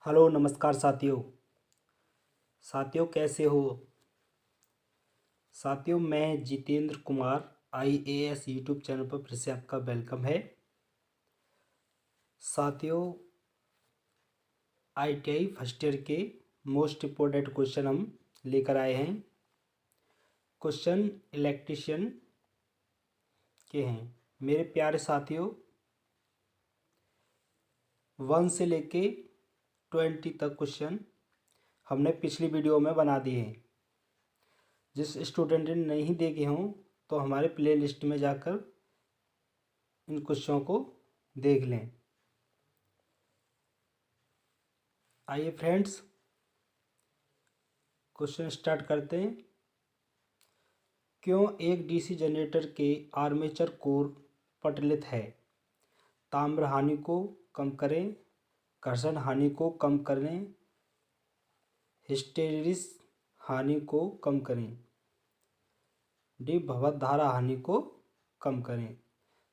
Hello नमस्कार साथियों कैसे हो। साथियों मैं Jitendra Kumar IAS YouTube channel पर फिर से आपका वेलकम है। साथियों आईटीआई फर्स्ट ईयर के मोस्ट इम्पोर्टेंट क्वेश्चन हम लेकर आए हैं। क्वेश्चन इलेक्ट्रिशियन के हैं। मेरे प्यारे साथियों 1 से लेके 20 तक क्वेश्चन हमने पिछली वीडियो में बना दिए हैं। जिस स्टूडेंट ने नहीं देखे हों तो हमारे प्ले लिस्ट में जाकर इन क्वेश्चनों को देख लें। आइए फ्रेंड्स क्वेश्चन स्टार्ट करते हैं। क्यों एक डीसी जनरेटर के आर्मेचर कोर पटलित है? ताम्र हानि को कम करें, घर्षण हानि को कम करें, हिस्टेरिस हानि को कम करें, डी भवत धारा हानि को कम करें।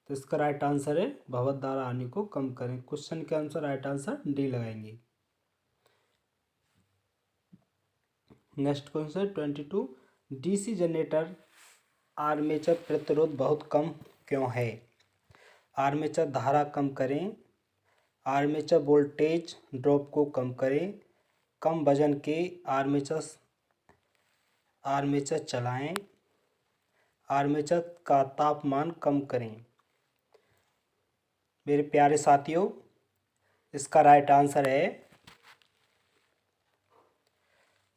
तो इसका राइट आंसर है भवत धारा हानि को कम करें। क्वेश्चन के अनुसार राइट आंसर डी लगाएंगे। Next question 22 DC generator armature प्रतिरोध बहुत कम क्यों है? आर्मेचर धारा कम करें, आर्मेचर वोल्टेज ड्रॉप को कम करें, कम वजन के आर्मेचर चलाएं, आर्मेचर का तापमान कम करें। मेरे प्यारे साथियों इसका राइट आंसर है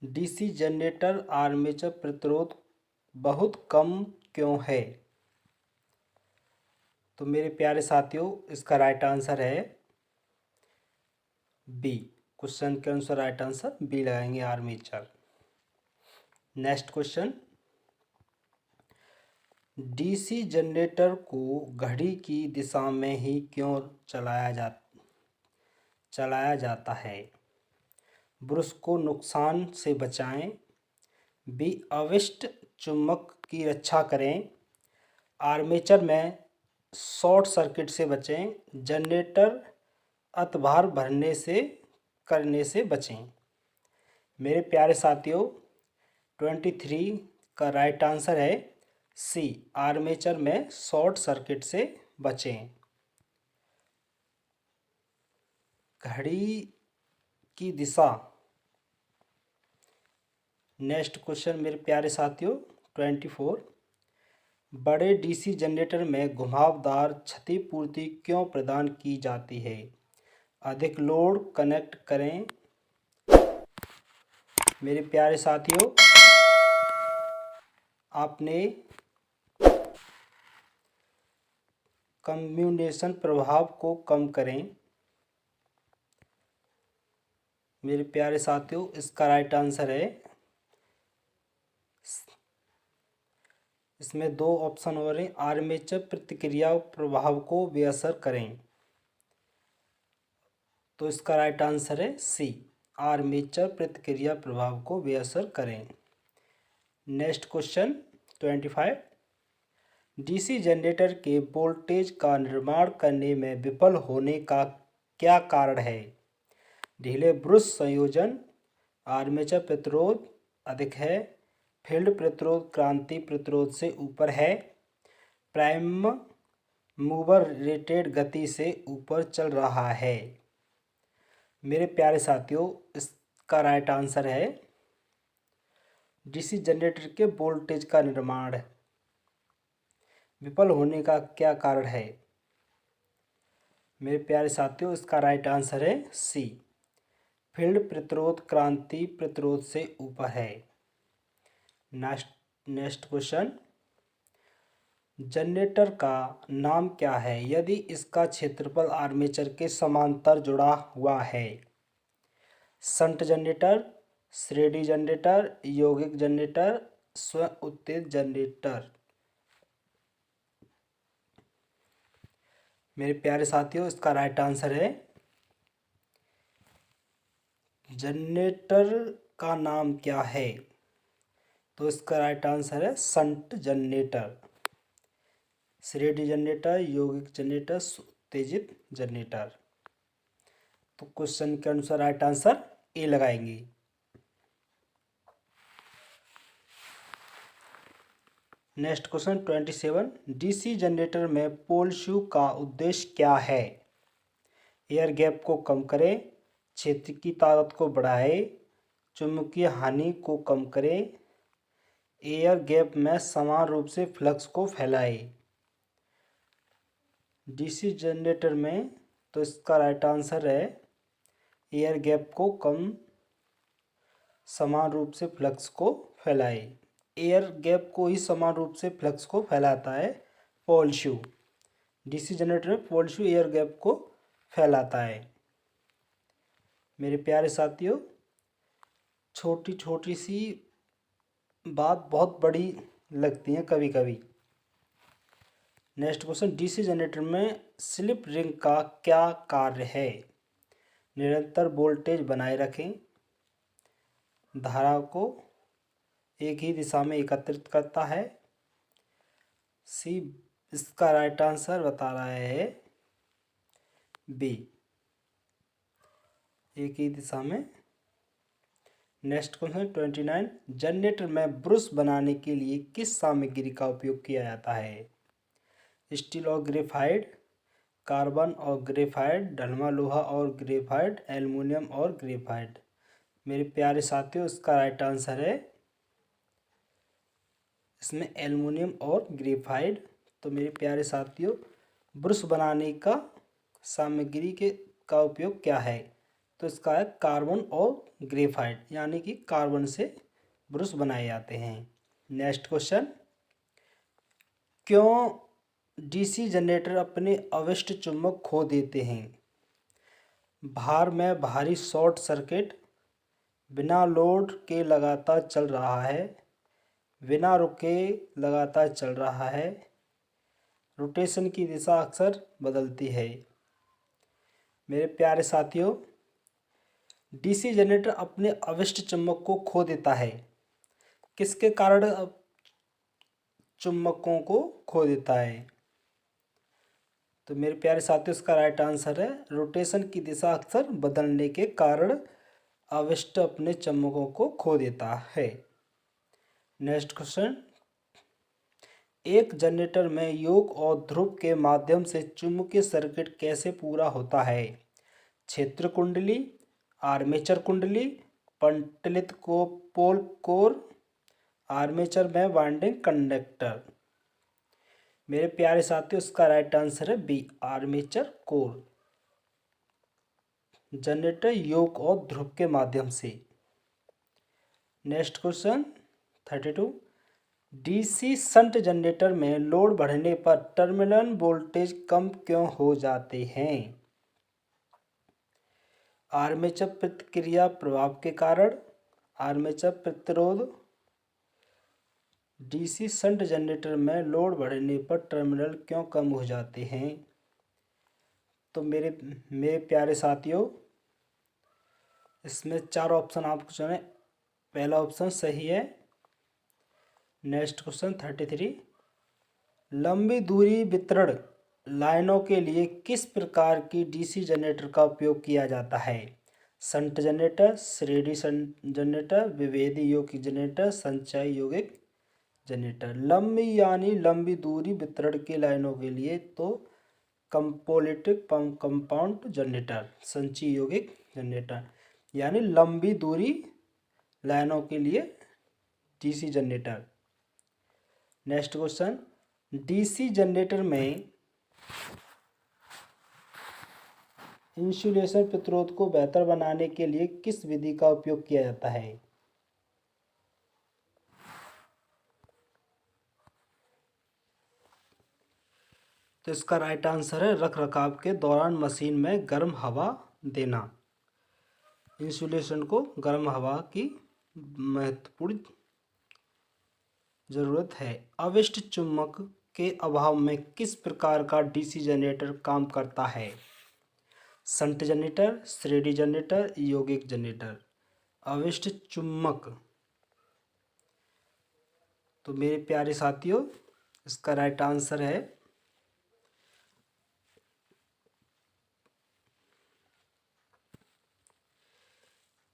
डीसी जनरेटर आर्मेचर प्रतिरोध बहुत कम क्यों है? तो मेरे प्यारे साथियों इसका राइट आंसर है बी। क्वेश्चन के अनुसार राइट आंसर बी लगाएंगे armature. Next question DC generator को घड़ी की दिशा में ही क्यों चलाया जाता है? ब्रश को नुकसान से बचाएं, बी अवशिष्ट चुंबक की रक्षा करें, आर्मेचर में शॉर्ट सर्किट से बचें, जनरेटर अतिभार करने से बचें। मेरे प्यारे साथियों 23 का राइट आंसर है सी, आर्मेचर में शॉर्ट सर्किट से बचें। घड़ी की दिशा। नेक्स्ट क्वेश्चन मेरे प्यारे साथियों 24 बड़े डीसी जनरेटर में घुमावदार क्षतिपूर्ति क्यों प्रदान की जाती है? अधिक लोड कनेक्ट करें। मेरे प्यारे साथियों आपने कम्यूटेशन प्रभाव को कम करें। मेरे प्यारे साथियों इसका राइट आंसर है, इसमें दो ऑप्शन हो रहे हैं, आर्मेचर प्रतिक्रिया प्रभाव को बेअसर करें। तो इसका राइट आंसर है सी, आर्मेचर प्रतिक्रिया प्रभाव को बेअसर करें। नेक्स्ट क्वेश्चन 25 डीसी जनरेटर के वोल्टेज का निर्माण करने में विफल होने का क्या कारण है? ढीले ब्रश संयोजन, आर्मेचर प्रतिरोध अधिक है, फील्ड प्रतिरोध क्रांति प्रतिरोध से ऊपर है, प्राइम मूवर रेटेड गति से ऊपर चल रहा है। मेरे प्यारे साथियों इसका राइट आंसर है डीसी जनरेटर के वोल्टेज का निर्माण विफल होने का क्या कारण है? मेरे प्यारे साथियों इसका राइट आंसर है सी, फील्ड प्रतिरोध क्रांति प्रतिरोध से ऊपर है। नेक्स्ट क्वेश्चन जनरेटर का नाम क्या है यदि इसका क्षेत्रफल आर्मेचर के समांतर जुड़ा हुआ है? शंट जनरेटर, श्रेणी जनरेटर, यौगिक जनरेटर, स्वयं उत्तेजित जनरेटर। मेरे प्यारे साथियों इसका राइट आंसर है जनरेटर का नाम क्या है? तो इसका राइट आंसर है शंट जनरेटर, श्रेणी जनरेटर, यौगिक जनरेटर, उत्तेजित जनरेटर। तो क्वेश्चन के अनुसार राइट आंसर ए लगाएंगे। नेक्स्ट क्वेश्चन 27, डीसी जनरेटर में पोल शू का उद्देश्य क्या है? एयर गैप को कम करे, क्षेत्र की ताकत को बढ़ाए, चुंबकीय हानि को कम करे, एयर गैप में समान रूप से फ्लक्स को फैलाए। डीसी जनरेटर में तो इसका राइट आंसर है एयर गैप को कम, समान रूप से फ्लक्स को फैलाए। एयर गैप को ही समान रूप से फ्लक्स को फैलाता है पोल शू। डीसी जनरेटर में पोल शू एयर गैप को फैलाता है। मेरे प्यारे साथियों, छोटी छोटी सी बात बहुत बड़ी लगती है कभी कभी। नेक्स्ट क्वेश्चन, डीसी जनरेटर में स्लिप रिंग का क्या कार्य है? निरंतर वोल्टेज बनाए रखें, धारा को एक ही दिशा में एकत्रित करता है। सी, इसका राइट आंसर बता रहा है बी, एक ही दिशा में। नेक्स्ट क्वेश्चन 29, जनरेटर में ब्रश बनाने के लिए किस सामग्री का उपयोग किया जाता है? स्टील और ग्रेफाइट, कार्बन और ग्रेफाइट, ढलमा लोहा और ग्रेफाइट, एल्युमिनियम और ग्रेफाइट। मेरे प्यारे साथियों, इसका राइट आंसर है इसमें एल्युमिनियम और ग्रेफाइट। तो मेरे प्यारे साथियों, ब्रश बनाने का सामग्री का उपयोग क्या है? तो इसका है कार्बन और ग्रेफाइट, यानी कि कार्बन से ब्रश बनाए जाते हैं। नेक्स्ट क्वेश्चन, क्यों डीसी जनरेटर अपने अवशिष्ट चुंबक खो देते हैं? भार में भारी शॉर्ट सर्किट, बिना लोड के लगातार चल रहा है, बिना रुके लगातार चल रहा है, रोटेशन की दिशा अक्सर बदलती है। मेरे प्यारे साथियों, डीसी जनरेटर अपने अवशिष्ट चुंबक को खो देता है। किसके कारण चुंबकों को खो देता है? तो मेरे प्यारे साथियों, इसका राइट आंसर है रोटेशन की दिशा अक्सर बदलने के कारण अवशिष्ट अपने चुंबकों को खो देता है। नेक्स्ट क्वेश्चन, एक जनरेटर में योक और ध्रुव के माध्यम से चुंबकीय सर्किट कैसे पूरा होता है? क्षेत्र कुंडली, आर्मेचर कुंडली, पंटलित को पोल कोर, आर्मेचर में वाइंडिंग कंडक्टर। मेरे प्यारे साथियों, इसका राइट आंसर है बी, आर्मेचर कोर। जनरेटर योक और ध्रुव के माध्यम से। Next question 32, DC shunt generator में लोड बढ़ने पर टर्मिनल वोल्टेज कम क्यों हो जाते हैं? आर्मेचर प्रतिक्रिया प्रभाव के कारण, आर्मेचर प्रतिरोध। डीसी शंट जनरेटर में लोड बढ़ने पर टर्मिनल क्यों कम हो जाते हैं? तो मेरे प्यारे साथियों, इसमें 4 ऑप्शन आपको चुने, पहला ऑप्शन सही है। नेक्स्ट क्वेश्चन 33, लंबी दूरी वितरण लाइनों के लिए किस प्रकार की डीसी जनरेटर का उपयोग किया जाता है? शंट जनरेटर, श्रेणी शंट जनरेटर, विभेदी यौगिक जनरेटर, संचयी यौगिक जनरेटर। लंबी यानी लंबी दूरी वितरण की लाइनों के लिए तो कंपोजिट कंपाउंड जनरेटर, संचयी यौगिक जनरेटर, यानी लंबी दूरी लाइनों के लिए DC generator. Next question, DC generator में इंसुलेशन प्रतिरोध को बेहतर बनाने के लिए किस विधि का उपयोग किया जाता है? तो इसका राइट आंसर है रख रखाव के दौरान मशीन में गर्म हवा देना। इंसुलेशन को गर्म हवा की महत्वपूर्ण जरूरत है। अवशिष्ट चुंबक के अभाव में किस प्रकार का डीसी जनरेटर काम करता है? शंट जनरेटर, श्रेणी जनरेटर, यौगिक जनरेटर। अवशिष्ट चुंबक, तो मेरे प्यारे साथियों, इसका राइट आंसर है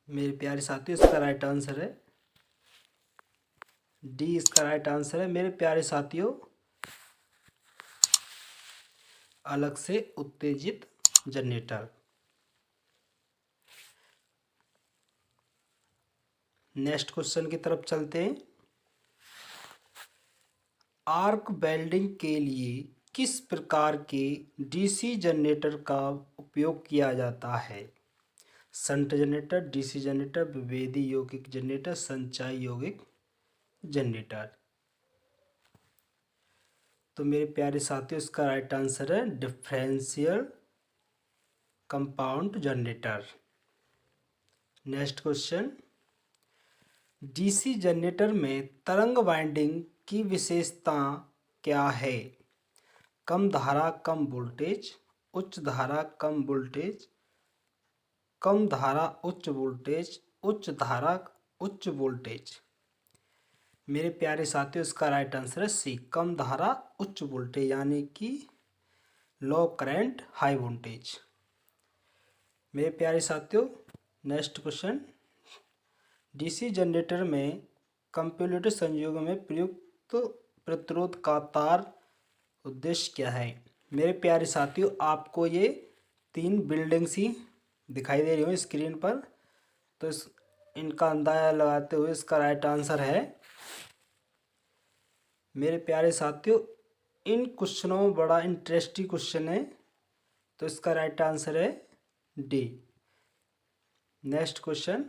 मेरे प्यारे साथियों इसका राइट आंसर है डी, इसका राइट आंसर है मेरे प्यारे साथियों, अलग से उत्तेजित जनरेटर। नेक्स्ट क्वेश्चन की तरफ चलते हैं। आर्क वेल्डिंग के लिए किस प्रकार के डीसी जनरेटर का उपयोग किया जाता है? शंट जनरेटर, डीसी जनरेटर, विभेदी यौगिक जनरेटर, संचयी यौगिक जनरेटर। तो मेरे प्यारे साथियों इसका राइट आंसर है differential compound generator. Next question, DC generator में तरंग वाइंडिंग की विशेषता क्या है? कम धारा कम वोल्टेज, उच्च धारा कम वोल्टेज, कम धारा उच्च वोल्टेज, उच्च धारा उच्च वोल्टेज। मेरे प्यारे साथियों इसका राइट आंसर है सी, कम धारा उच्च वोल्टेज, यानी कि लो करंट हाई वोल्टेज। मेरे प्यारे साथियों नेक्स्ट क्वेश्चन, डीसी जनरेटर में कंपैरेटर संयोगों में प्रयुक्त प्रतिरोध का तार उद्देश्य क्या है? मेरे प्यारे साथियों आपको ये 3 बिल्डिंग्स ही दिखाई दे रही हो स्क्रीन पर, तो इनका अंदाजा लगाते हुए इसका राइट आंसर है मेरे प्यारे साथियों, इन क्वेश्चनों में बड़ा इंटरेस्टिंग क्वेश्चन है, तो इसका राइट आंसर है D. Next question,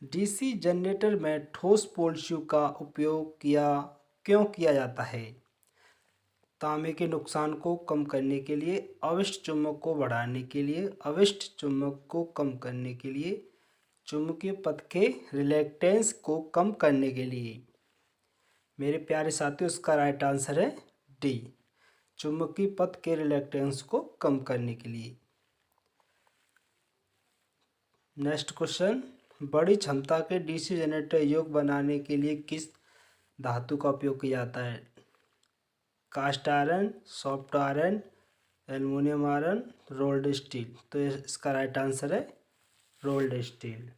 DC generator में ठोस पोलशू का उपयोग क्यों किया जाता है? तांबे के नुकसान को कम करने के लिए, अवशिष्ट चुंबक को बढ़ाने के लिए, अवशिष्ट चुंबक को कम करने के लिए, चुंबकीय पथ के रिलेक्टेंस को कम करने के लिए। मेरे प्यारे साथियों इसका राइट आंसर है डी, चुंबकीय पथ के रिलेक्टेंस को कम करने के लिए। नेक्स्ट क्वेश्चन, बड़ी क्षमता के डीसी जनरेटर योग बनाने के लिए किस धातु का उपयोग किया जाता है? Cast iron, soft iron, aluminium iron, rolled steel. तो इसका राइट आंसर है रोल्ड स्टील।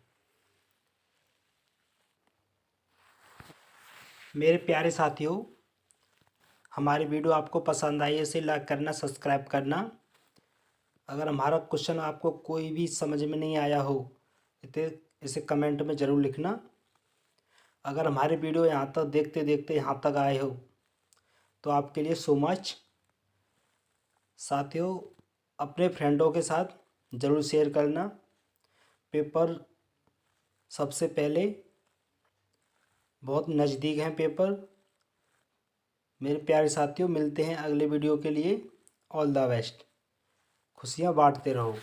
मेरे प्यारे साथियों हमारी वीडियो आपको पसंद आई है इसे लाइक करना, सब्सक्राइब करना। अगर हमारा क्वेश्चन आपको कोई भी समझ में नहीं आया हो तो इसे कमेंट में ज़रूर लिखना। अगर हमारी वीडियो यहाँ तक देखते देखते यहाँ तक आए हो तो आपके लिए सो मच। साथियों अपने फ्रेंडों के साथ ज़रूर शेयर करना। पेपर सबसे पहले बहुत नज़दीक हैं पेपर। मेरे प्यारे साथियों मिलते हैं अगले वीडियो के लिए। All the best. खुशियाँ बांटते रहो।